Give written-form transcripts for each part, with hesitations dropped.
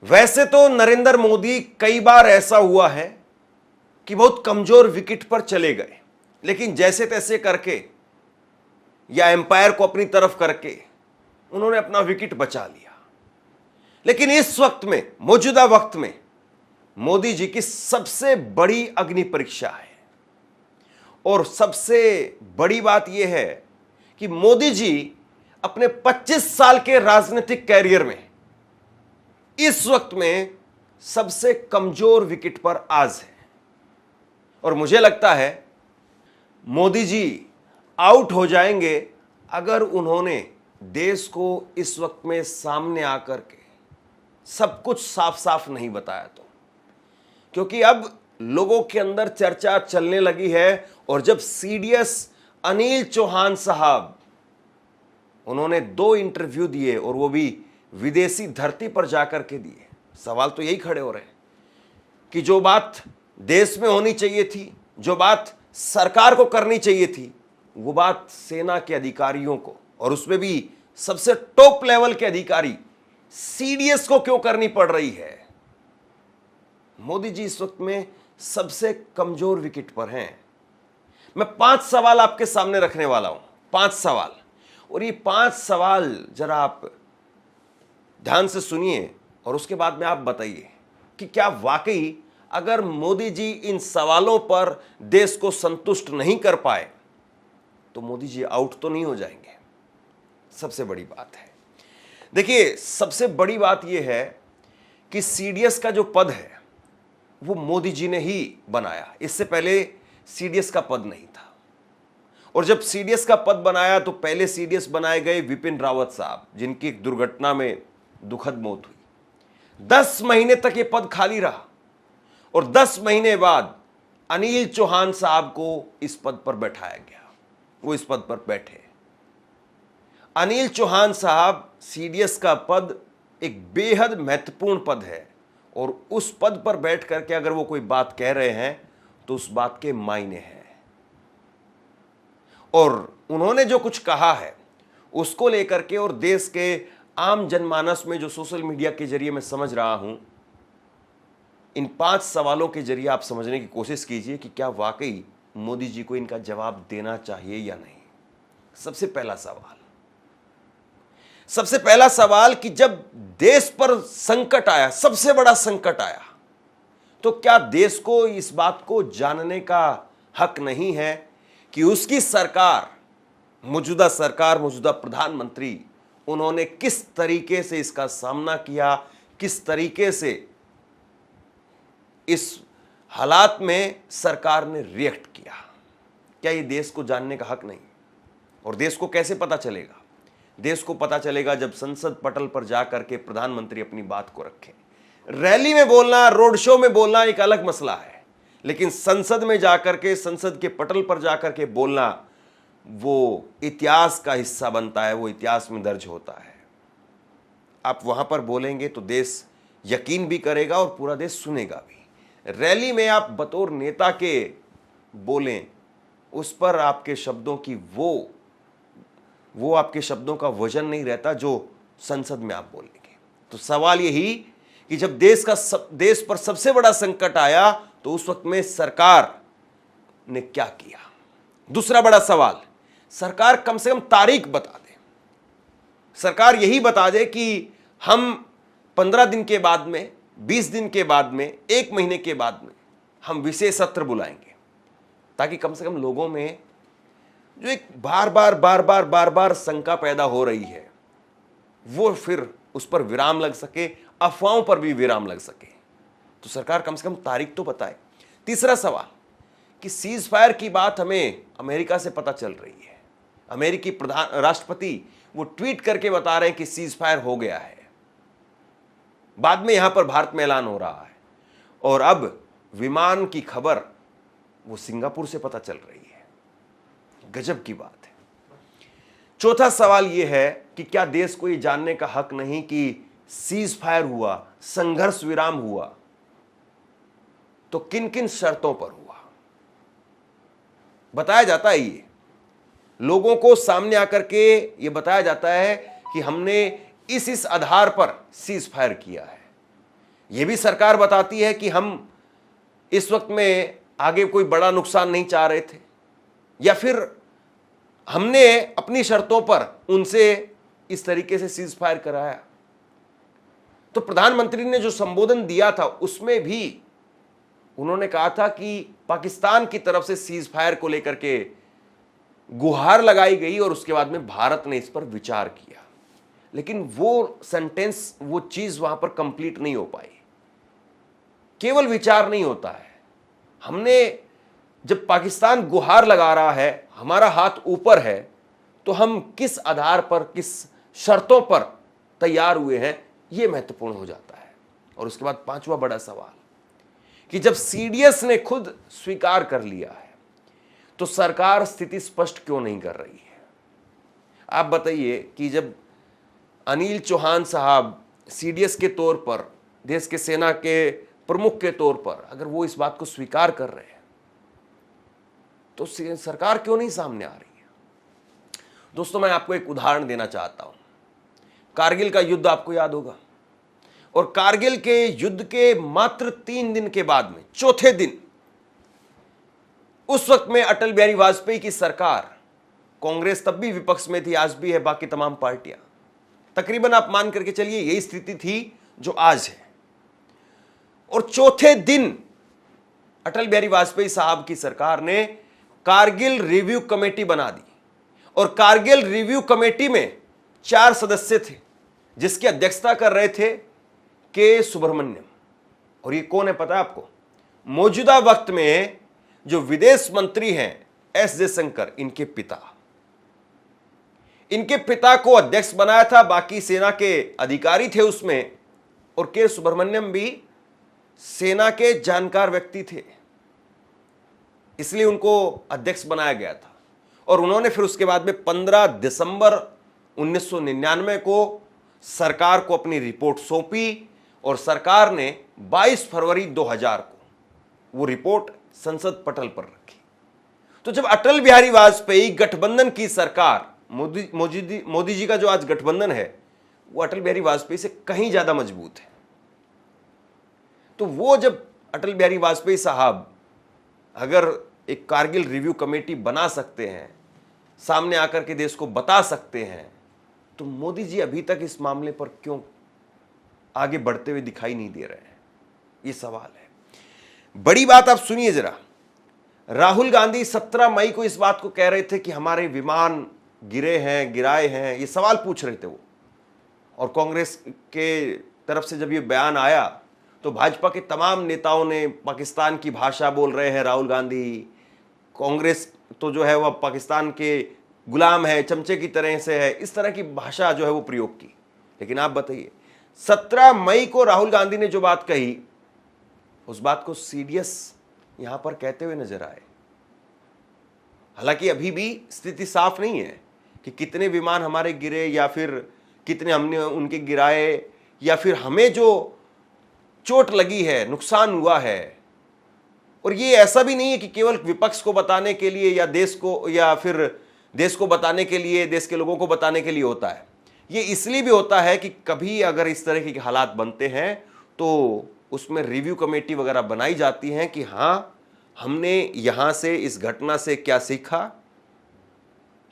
वैसे तो नरेंद्र मोदी कई बार ऐसा हुआ है कि बहुत कमजोर विकेट पर चले गए, लेकिन जैसे तैसे करके या एम्पायर को अपनी तरफ करके उन्होंने अपना विकेट बचा लिया। लेकिन इस वक्त में, मौजूदा वक्त में, मोदी जी की सबसे बड़ी अग्नि परीक्षा है। और सबसे बड़ी बात यह है कि मोदी जी अपने 25 साल के राजनीतिक कैरियर में इस वक्त में सबसे कमजोर विकेट पर आज है। और मुझे लगता है मोदी जी आउट हो जाएंगे अगर उन्होंने देश को इस वक्त में सामने आकर के सब कुछ साफ साफ नहीं बताया तो। क्योंकि अब लोगों के अंदर चर्चा चलने लगी है, और जब सीडीएस अनिल चौहान साहब, उन्होंने 2 इंटरव्यू दिए और वो भी विदेशी धरती पर जाकर के दिए, सवाल तो यही खड़े हो रहे हैं कि जो बात देश में होनी चाहिए थी, जो बात सरकार को करनी चाहिए थी, वो बात सेना के अधिकारियों को, और उसमें भी सबसे टॉप लेवल के अधिकारी सीडीएस को क्यों करनी पड़ रही है। मोदी जी इस वक्त में सबसे कमजोर विकेट पर हैं। मैं 5 सवाल आपके सामने रखने वाला हूं, 5 सवाल, और ये 5 सवाल जरा आप ध्यान से सुनिए और उसके बाद में आप बताइए कि क्या वाकई अगर मोदी जी इन सवालों पर देश को संतुष्ट नहीं कर पाए तो मोदी जी आउट तो नहीं हो जाएंगे। सबसे बड़ी बात है, देखिए सबसे बड़ी बात यह है कि सीडीएस का जो पद है वो मोदी जी ने ही बनाया। इससे पहले सीडीएस का पद नहीं था, और जब सीडीएस का पद बनाया तो पहले सीडीएस बनाए गए विपिन रावत साहब, जिनकी एक दुर्घटना में दुखद मौत हुई। 10 महीने तक ये पद खाली रहा, और 10 महीने बाद अनिल चौहान साहब को इस पद पर बैठाया गया। वो इस पद पर बैठे। अनिल चौहान साहब, सीडीएस का पद एक बेहद महत्वपूर्ण पद है, और उस पद पर बैठ करके अगर वो कोई बात कह रहे हैं तो उस बात के मायने हैं। और उन्होंने जो कुछ कहा है उसको लेकर के, और देश के आम जनमानस में जो सोशल मीडिया के जरिए मैं समझ रहा हूं, इन 5 सवालों के जरिए आप समझने की कोशिश कीजिए कि क्या वाकई मोदी जी को इनका जवाब देना चाहिए या नहीं। सबसे पहला सवाल कि जब देश पर संकट आया, सबसे बड़ा संकट आया, तो क्या देश को इस बात को जानने का हक नहीं है कि उसकी सरकार, मौजूदा प्रधानमंत्री, उन्होंने किस तरीके से इसका सामना किया, किस तरीके से इस हालात में सरकार ने रिएक्ट किया। क्या ये देश को जानने का हक नहीं? और देश को कैसे पता चलेगा? देश को पता चलेगा जब संसद पटल पर जाकर के प्रधानमंत्री अपनी बात को रखें। रैली में बोलना, रोड शो में बोलना एक अलग मसला है, लेकिन संसद में जाकर के, संसद के पटल पर जाकर के बोलना, वो इतिहास का हिस्सा बनता है, वो इतिहास में दर्ज होता है। आप वहां पर बोलेंगे तो देश यकीन भी करेगा और पूरा देश सुनेगा भी। रैली में आप बतौर नेता के बोलें, उस पर आपके शब्दों की वो आपके शब्दों का वजन नहीं रहता जो संसद में आप बोलेंगे। तो सवाल यही कि जब देश पर सबसे बड़ा संकट आया तो उस वक्त में सरकार ने क्या किया। दूसरा बड़ा सवाल, सरकार कम से कम तारीख बता दे। सरकार यही बता दे कि हम 15 दिन के बाद में, 20 दिन के बाद में, 1 महीने के बाद में हम विशेष सत्र बुलाएंगे, ताकि कम से कम लोगों में जो एक बार बार शंका पैदा हो रही है, वो फिर उस पर विराम लग सके, अफवाहों पर भी विराम लग सके। तो सरकार कम से कम तारीख तो बताए। तीसरा सवाल कि सीज फायर की बात हमें अमेरिका से पता चल रही है। अमेरिकी राष्ट्रपति वो ट्वीट करके बता रहे हैं कि सीज फायर हो गया है। बाद में यहां पर भारत में ऐलान हो रहा है, और अब विमान की खबर वो सिंगापुर से पता चल रही है। गजब की बात है। चौथा सवाल यह है कि क्या देश को यह जानने का हक नहीं कि सीज फायर हुआ, संघर्ष विराम हुआ, तो किन किन शर्तों पर हुआ? बताया जाता है, ये लोगों को सामने आकर के ये बताया जाता है कि हमने इस आधार पर सीज फायर किया है। यह भी सरकार बताती है कि हम इस वक्त में आगे कोई बड़ा नुकसान नहीं चाह रहे थे, या फिर हमने अपनी शर्तों पर उनसे इस तरीके से सीज फायर कराया। तो प्रधानमंत्री ने जो संबोधन दिया था उसमें भी उन्होंने कहा था कि पाकिस्तान की तरफ से सीज फायर को लेकर के गुहार लगाई गई और उसके बाद में भारत ने इस पर विचार किया, लेकिन वो सेंटेंस, वो चीज वहां पर कंप्लीट नहीं हो पाई। केवल विचार नहीं होता है। हमने जब पाकिस्तान गुहार लगा रहा है, हमारा हाथ ऊपर है, तो हम किस आधार पर, किस शर्तों पर तैयार हुए हैं, यह महत्वपूर्ण हो जाता है। और उसके बाद पांचवा बड़ा सवाल कि जब सीडीएस ने खुद स्वीकार कर लिया है तो सरकार स्थिति स्पष्ट क्यों नहीं कर रही है? आप बताइए कि जब अनिल चौहान साहब सीडीएस के तौर पर, देश के सेना के प्रमुख के तौर पर, अगर वो इस बात को स्वीकार कर रहे हैं तो सरकार क्यों नहीं सामने आ रही है? दोस्तों, मैं आपको एक उदाहरण देना चाहता हूं। कारगिल का युद्ध आपको याद होगा, और कारगिल के युद्ध के मात्र 3 दिन के बाद में, चौथे दिन, उस वक्त में अटल बिहारी वाजपेयी की सरकार, कांग्रेस तब भी विपक्ष में थी, आज भी है, बाकी तमाम पार्टियां, तकरीबन आप मान करके चलिए यही स्थिति थी जो आज है। और चौथे दिन अटल बिहारी वाजपेयी साहब की सरकार ने कारगिल रिव्यू कमेटी बना दी, और कारगिल रिव्यू कमेटी में 4 सदस्य थे, जिसकी अध्यक्षता कर रहे थे के सुब्रमण्यम। और ये कौन है पता है आपको? मौजूदा वक्त में जो विदेश मंत्री हैं एस जयशंकर, इनके पिता। इनके पिता को अध्यक्ष बनाया था, बाकी सेना के अधिकारी थे उसमें, और के सुब्रमण्यम भी सेना के जानकार व्यक्ति थे, इसलिए उनको अध्यक्ष बनाया गया था। और उन्होंने फिर उसके बाद में 15 दिसंबर 1999 को सरकार को अपनी रिपोर्ट सौंपी, और सरकार ने 22 फरवरी 2000 को वो रिपोर्ट संसद पटल पर रखी। तो जब अटल बिहारी वाजपेयी गठबंधन की सरकार, मोदी जी का जो आज गठबंधन है, वो अटल बिहारी वाजपेयी से कहीं ज्यादा मजबूत है। तो वो जब अटल बिहारी वाजपेयी साहब अगर एक कारगिल रिव्यू कमेटी बना सकते हैं, सामने आकर के देश को बता सकते हैं, तो मोदी जी अभी तक इस मामले पर क्यों आगे बढ़ते हुए दिखाई नहीं दे रहे हैं? ये सवाल है। बड़ी बात आप सुनिए जरा। राहुल गांधी 17 मई को इस बात को कह रहे थे कि हमारे विमान गिरे हैं, गिराए हैं, ये सवाल पूछ रहे थे वो। और कांग्रेस के तरफ से जब ये बयान आया तो भाजपा के तमाम नेताओं ने पाकिस्तान की भाषा बोल रहे हैं, राहुल गांधी, कांग्रेस तो जो है वह पाकिस्तान के गुलाम है, चमचे की तरह से है, इस तरह की भाषा जो है वो प्रयोग की। लेकिन आप बताइए, 17 मई को राहुल गांधी ने जो बात कही, उस बात को सीडीएस यहां पर कहते हुए नजर आए। हालांकि अभी भी स्थिति साफ नहीं है कि कितने विमान हमारे गिरे, या फिर कितने हमने उनके गिराए, या फिर हमें जो चोट लगी है, नुकसान हुआ है। और ये ऐसा भी नहीं है कि केवल विपक्ष को बताने के लिए, या देश को, या फिर देश को बताने के लिए, देश के लोगों को बताने के लिए होता है। ये इसलिए भी होता है कि कभी अगर इस तरह के हालात बनते हैं तो उसमें रिव्यू कमेटी वगैरह बनाई जाती हैं कि हाँ, हमने यहां से, इस घटना से क्या सीखा,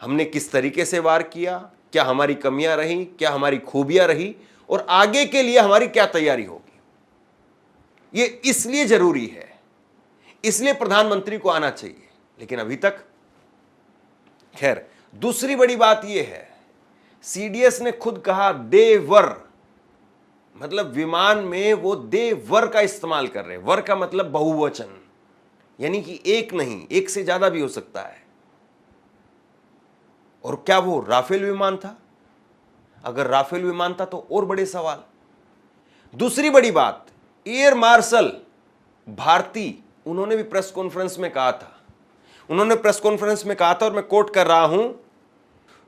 हमने किस तरीके से वार किया, क्या हमारी कमियां रही, क्या हमारी खूबियां रही, और आगे के लिए हमारी क्या तैयारी होगी। ये इसलिए जरूरी है, इसलिए प्रधानमंत्री को आना चाहिए। लेकिन अभी तक, खैर, दूसरी बड़ी बात यह है, सीडीएस ने खुद कहा देवर, मतलब विमान में वो देवर का इस्तेमाल कर रहे हैं। वर का मतलब बहुवचन, यानी कि एक नहीं, एक से ज्यादा भी हो सकता है। और क्या वो राफेल विमान था? अगर राफेल विमान था तो और बड़े सवाल। दूसरी बड़ी बात, एयर मार्शल भारती, उन्होंने भी प्रेस कॉन्फ्रेंस में कहा था, और मैं कोट कर रहा हूं,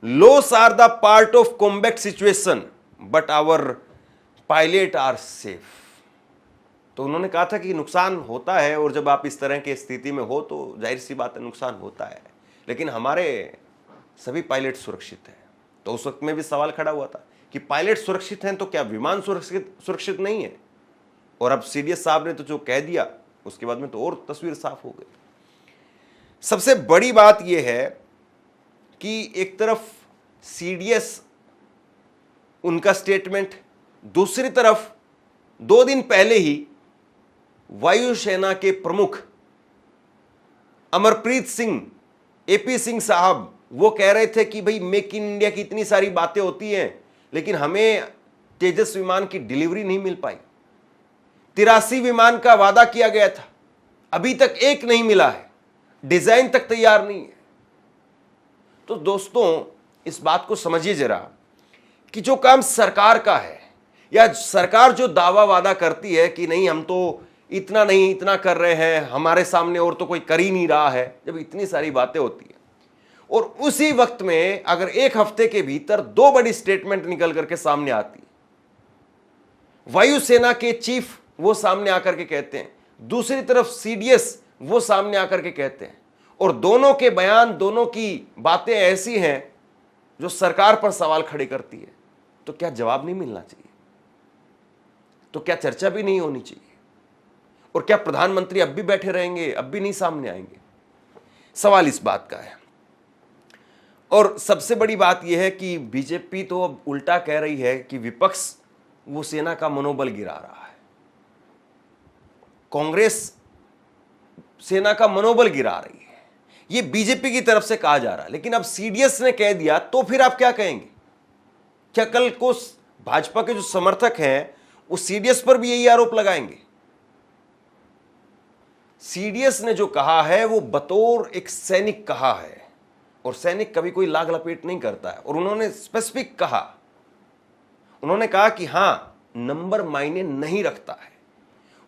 loss are the part of combat situation but our pilot are safe. तो उन्होंने कहा था कि नुकसान होता है, और जब आप इस तरह की स्थिति में हो तो जाहिर सी बात है नुकसान होता है, लेकिन हमारे सभी पायलट सुरक्षित हैं। तो उस वक्त में भी सवाल खड़ा हुआ था कि पायलट सुरक्षित हैं तो क्या विमान सुरक्षित नहीं है? और अब सीडीएस साहब ने तो जो कह दिया उसके बाद में तो और तस्वीर साफ हो गई। सबसे बड़ी बात यह है कि एक तरफ सीडीएस उनका स्टेटमेंट, दूसरी तरफ 2 दिन पहले ही वायुसेना के प्रमुख अमरप्रीत सिंह, एपी सिंह साहब, वो कह रहे थे कि भाई मेक इन इंडिया की इतनी सारी बातें होती हैं लेकिन हमें तेजस विमान की डिलीवरी नहीं मिल पाई। 83 विमान का वादा किया गया था, अभी तक एक नहीं मिला है, डिजाइन तक तैयार नहीं है। तो दोस्तों इस बात को समझिए जरा कि जो काम सरकार का है या सरकार जो दावा वादा करती है कि नहीं हम तो इतना नहीं इतना कर रहे हैं, हमारे सामने और तो कोई कर ही नहीं रहा है, जब इतनी सारी बातें होती है और उसी वक्त में अगर एक हफ्ते के भीतर 2 बड़ी स्टेटमेंट निकल करके सामने आती है, वायुसेना के चीफ वो सामने आकर के कहते हैं, दूसरी तरफ सीडीएस वो सामने आकर के कहते हैं, और दोनों के बयान, दोनों की बातें ऐसी हैं जो सरकार पर सवाल खड़े करती है, तो क्या जवाब नहीं मिलना चाहिए? तो क्या चर्चा भी नहीं होनी चाहिए? और क्या प्रधानमंत्री अब भी बैठे रहेंगे, अब भी नहीं सामने आएंगे? सवाल इस बात का है। और सबसे बड़ी बात यह है कि बीजेपी तो अब उल्टा कह रही है कि विपक्ष वो सेना का मनोबल गिरा रहा है, कांग्रेस सेना का मनोबल गिरा रही है, ये बीजेपी की तरफ से कहा जा रहा है। लेकिन अब सीडीएस ने कह दिया तो फिर आप क्या कहेंगे? क्या कल को भाजपा के जो समर्थक हैं वो सीडीएस पर भी यही आरोप लगाएंगे? सीडीएस ने जो कहा है वो बतौर एक सैनिक कहा है, और सैनिक कभी कोई लाग लपेट नहीं करता है। और उन्होंने स्पेसिफिक कहा, उन्होंने कहा कि हां नंबर मायने नहीं रखता है,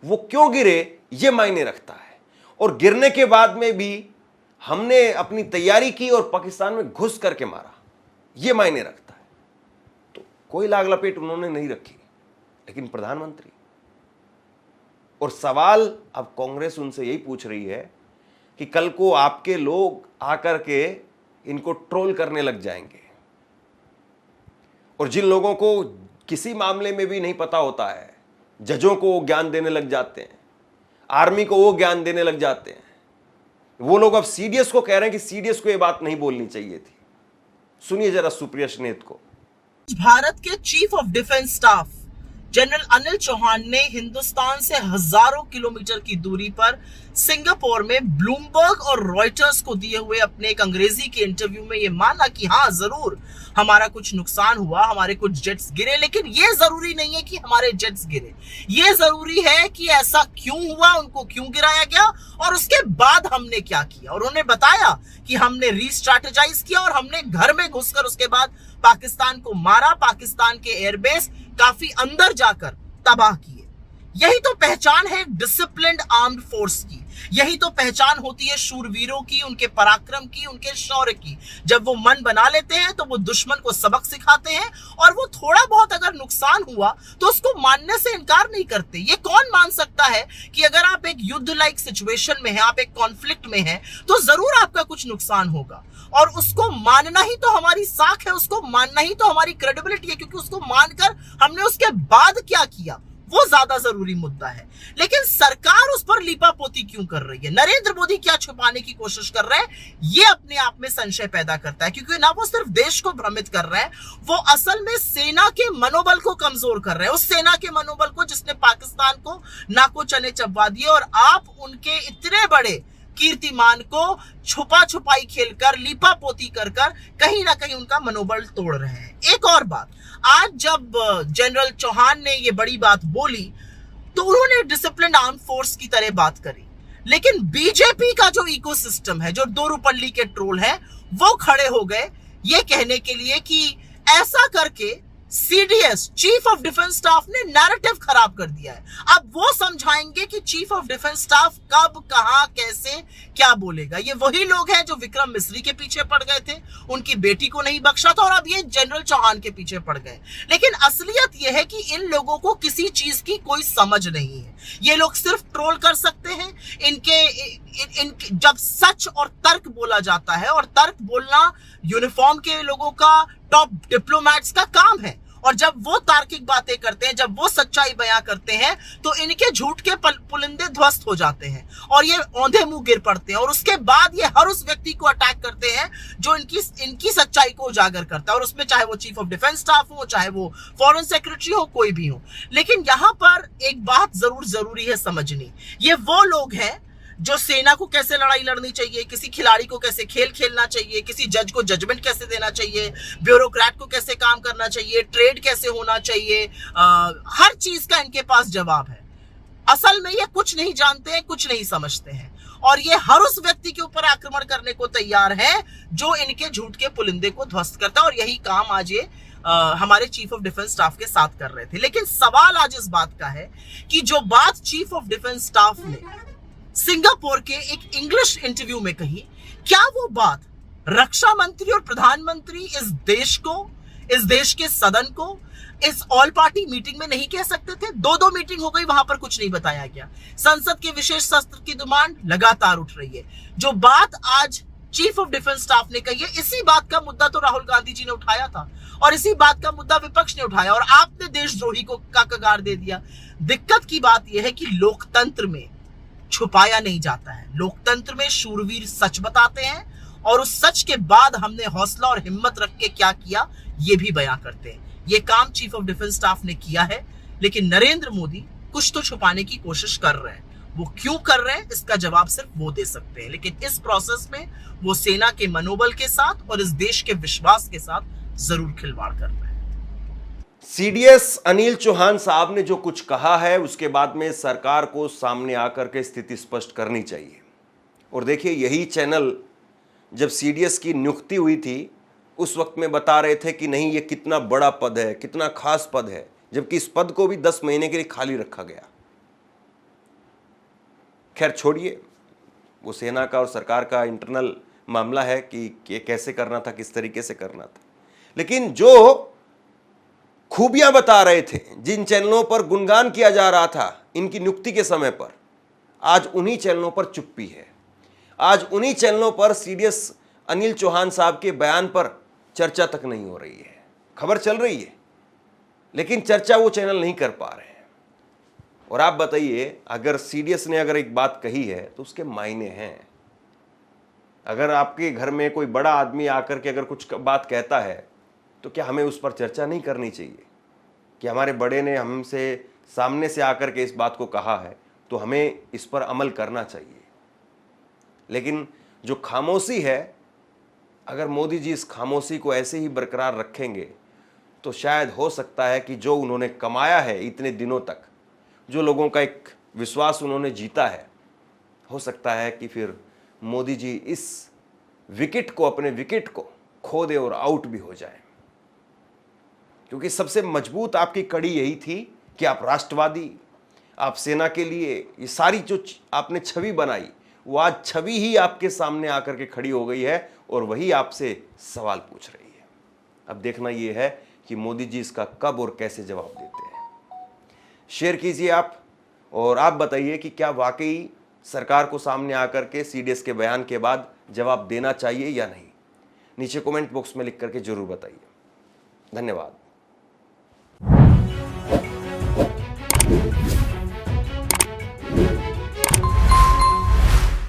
वो क्यों गिरे ये मायने रखता है, और गिरने के बाद में भी हमने अपनी तैयारी की और पाकिस्तान में घुस करके मारा, ये मायने रखता है। तो कोई लाग लपेट उन्होंने नहीं रखी, लेकिन प्रधानमंत्री। और सवाल अब कांग्रेस उनसे यही पूछ रही है कि कल को आपके लोग आकर के इनको ट्रोल करने लग जाएंगे, और जिन लोगों को किसी मामले में भी नहीं पता होता है, जजों को वो ज्ञान देने लग जाते हैं, आर्मी को वो ज्ञान देने लग जाते हैं, वो लोग अब सीडीएस को कह रहे हैं कि सीडीएस को ये बात नहीं बोलनी चाहिए थी। सुनिए जरा सुप्रिया स्नेत को। भारत के chief of defence staff general Anil Chauhan ने हिंदुस्तान से हजारों किलोमीटर की दूरी पर सिंगापुर में ब्लूमबर्ग और रॉयटर्स को दिए हुए अपने एक अंग्रेजी के इंटरव्यू में ये माना कि हाँ जरूर हमारा कुछ नुकसान हुआ, हमारे कुछ जेट्स गिरे, लेकिन ये जरूरी नहीं है कि हमारे जेट्स गिरे, ये जरूरी है कि ऐसा क्यों हुआ, उनको क्यों गिराया गया और उसके बाद हमने क्या किया। और उन्होंने बताया कि हमने रीस्ट्रैटेजाइज किया और हमने घर में घुसकर उसके बाद पाकिस्तान को मारा, पाकिस्तान के एयरबेस काफी अंदर जाकर तबाह किए। यही तो पहचान है डिसिप्लिन्ड आर्म्ड फोर्स की, यही तो पहचान होती है शूरवीरों की, उनके पराक्रम की, उनके शौर्य की। जब वो मन बना लेते हैं तो वो दुश्मन को सबक सिखाते हैं, और वो थोड़ा बहुत अगर नुकसान हुआ तो उसको मानने से इनकार नहीं करते। ये कौन मान सकता है कि अगर आप एक युद्ध लाइक सिचुएशन में हैं, आप एक कॉन्फ्लिक्ट में हैं, तो जरूर आपका कुछ नुकसान होगा, और उसको मानना ही तो हमारी साख है, उसको मानना ही तो हमारी क्रेडिबिलिटी है, क्योंकि उसको मानकर हमने उसके बाद क्या किया वो ज्यादा जरूरी मुद्दा है। लेकिन सरकार उस पर लीपापोती क्यों कर रही है, नरेंद्र मोदी क्या छुपाने की कोशिश कर रहे हैं, ये अपने आप में संशय पैदा करता है। क्योंकि ना वो सिर्फ देश को भ्रमित कर रहे हैं, वो असल में सेना के मनोबल को कमजोर कर रहे हैं, उस सेना के मनोबल को जिसने पाकिस्तान को नाको चने चबवा दिए। और आप उनके इतने बड़े कीर्तिमान को छुपा छुपाई खेलकर, लीपापोती कर कहीं ना कहीं उनका मनोबल तोड़ रहे हैं। एक और बात, आज जब जनरल चौहान ने ये बड़ी बात बोली तो उन्होंने डिसिप्लिन आर्म फोर्स की तरह बात करी, लेकिन बीजेपी का जो इकोसिस्टम है, जो दोरूपल्ली के ट्रोल है, वो खड़े हो गए ये कहने के लिए कि ऐसा करके CDS chief of defence staff ने नैरेटिव खराब कर दिया है। अब वो समझाएंगे कि चीफ ऑफ डिफेंस स्टाफ कब, कहां, कैसे, क्या बोलेगा। ये वही लोग हैं जो विक्रम मिस्री के पीछे पड़ गए थे, उनकी बेटी को नहीं बख्शा था, और अब ये जनरल चौहान के पीछे पड़ गए। लेकिन असलियत यह है कि इन लोगों को किसी चीज की कोई समझ नहीं है, ये लोग सिर्फ ट्रोल कर सकते हैं। इनके जब सच और तर्क बोला जाता है, और तर्क बोलना यूनिफॉर्म के लोगों का, टॉप डिप्लोमैट्स का काम है, और जब वो तार्किक बातें करते हैं, जब वो सच्चाई बयां करते हैं, तो इनके झूठ के पुलिंदे ध्वस्त हो जाते हैं और ये औंधे मुंह गिर पड़ते हैं। और उसके बाद ये हर उस व्यक्ति को अटैक करते हैं जो इनकी सच्चाई को उजागर करता है, और उसमें चाहे वो चीफ ऑफ डिफेंस स्टाफ हो, चाहे वो फॉरेन सेक्रेटरी हो, कोई भी हो। लेकिन यहां पर एक बात जरूरी है समझनी, ये वो लोग हैं जो सेना को कैसे लड़ाई लड़नी चाहिए, किसी खिलाड़ी को कैसे खेल खेलना चाहिए, किसी जज को जजमेंट कैसे देना चाहिए, ब्यूरोक्रेट को कैसे काम करना चाहिए, ट्रेड कैसे होना चाहिए, हर चीज का इनके पास जवाब है। असल में ये कुछ नहीं जानते हैं, कुछ नहीं समझते हैं, और ये हर उस व्यक्ति के ऊपर आक्रमण करने को तैयार है जो इनके झूठ के पुलिंदे को ध्वस्त करता है। और यही काम आज ये हमारे चीफ ऑफ डिफेंस स्टाफ के साथ कर रहे थे। लेकिन सवाल आज इस बात का है कि जो बात चीफ ऑफ डिफेंस स्टाफ ने सिंगापुर के एक इंग्लिश इंटरव्यू में कही, क्या वो बात रक्षा मंत्री और प्रधानमंत्री इस देश को, इस देश के सदन को, इस ऑल पार्टी मीटिंग में नहीं कह सकते थे? दो मीटिंग हो गई, वहां पर कुछ नहीं बताया गया। संसद के विशेष सत्र की डिमांड लगातार उठ रही है। जो बात आज चीफ ऑफ डिफेंस स्टाफ ने कही है, इसी बात का मुद्दा तो राहुल गांधी जी ने उठाया था और इसी बात का मुद्दा विपक्ष ने उठाया, और आपने देशद्रोही को का कगार दे दिया। दिक्कत की बात यह है कि लोकतंत्र में छुपाया नहीं जाता है। लोकतंत्र में शूरवीर सच बताते हैं, और उस सच के बाद हमने हौसला और हिम्मत रख के क्या किया ये भी बयां करते हैं। ये काम चीफ ऑफ डिफेंस स्टाफ ने किया है, लेकिन नरेंद्र मोदी कुछ तो छुपाने की कोशिश कर रहे हैं। वो क्यों कर रहे हैं इसका जवाब सिर्फ वो दे सकते हैं, लेकिन इस प्रोसेस में वो सेना के मनोबल के साथ और इस देश के विश्वास के साथ जरूर खिलवाड़ कर रहे हैं। सीडीएस अनिल चौहान साहब ने जो कुछ कहा है उसके बाद में सरकार को सामने आकर के स्थिति स्पष्ट करनी चाहिए। और देखिए, यही चैनल जब सीडीएस की नियुक्ति हुई थी उस वक्त में बता रहे थे कि नहीं, ये कितना बड़ा पद है, कितना खास पद है, जबकि इस पद को भी 10 महीने के लिए खाली रखा गया। खैर छोड़िए, वो सेना का और सरकार का इंटरनल मामला है कि ये कैसे करना था, किस तरीके से करना था। लेकिन जो खूबियां बता रहे थे, जिन चैनलों पर गुणगान किया जा रहा था इनकी नियुक्ति के समय पर, आज उन्हीं चैनलों पर चुप्पी है। आज उन्हीं चैनलों पर सीडीएस अनिल चौहान साहब के बयान पर चर्चा तक नहीं हो रही है। खबर चल रही है लेकिन चर्चा वो चैनल नहीं कर पा रहे हैं। और आप बताइए, अगर सीडीएस ने अगर एक बात कही है तो उसके मायने हैं। अगर आपके घर में कोई बड़ा आदमी आकर के अगर कुछ बात कहता है तो क्या हमें उस पर चर्चा नहीं करनी चाहिए कि हमारे बड़े ने हमसे सामने से आकर के इस बात को कहा है तो हमें इस पर अमल करना चाहिए। लेकिन जो खामोशी है, अगर मोदी जी इस खामोशी को ऐसे ही बरकरार रखेंगे तो शायद हो सकता है कि जो उन्होंने कमाया है इतने दिनों तक, जो लोगों का एक विश्वास उन्होंने जीता है, हो सकता है कि फिर मोदी जी इस विकेट को, अपने विकेट को खो दे और आउट भी हो जाए। क्योंकि सबसे मजबूत आपकी कड़ी यही थी कि आप राष्ट्रवादी, आप सेना के लिए ये सारी जो आपने छवि बनाई, वो आज छवि ही आपके सामने आकर के खड़ी हो गई है और वही आपसे सवाल पूछ रही है। अब देखना ये है कि मोदी जी इसका कब और कैसे जवाब देते हैं। शेयर कीजिए आप, और आप बताइए कि क्या वाकई सरकार को सामने आकर के सीडीएस के बयान के बाद जवाब देना चाहिए या नहीं। नीचे कमेंट बॉक्स में लिख करके जरूर बताइए। धन्यवाद।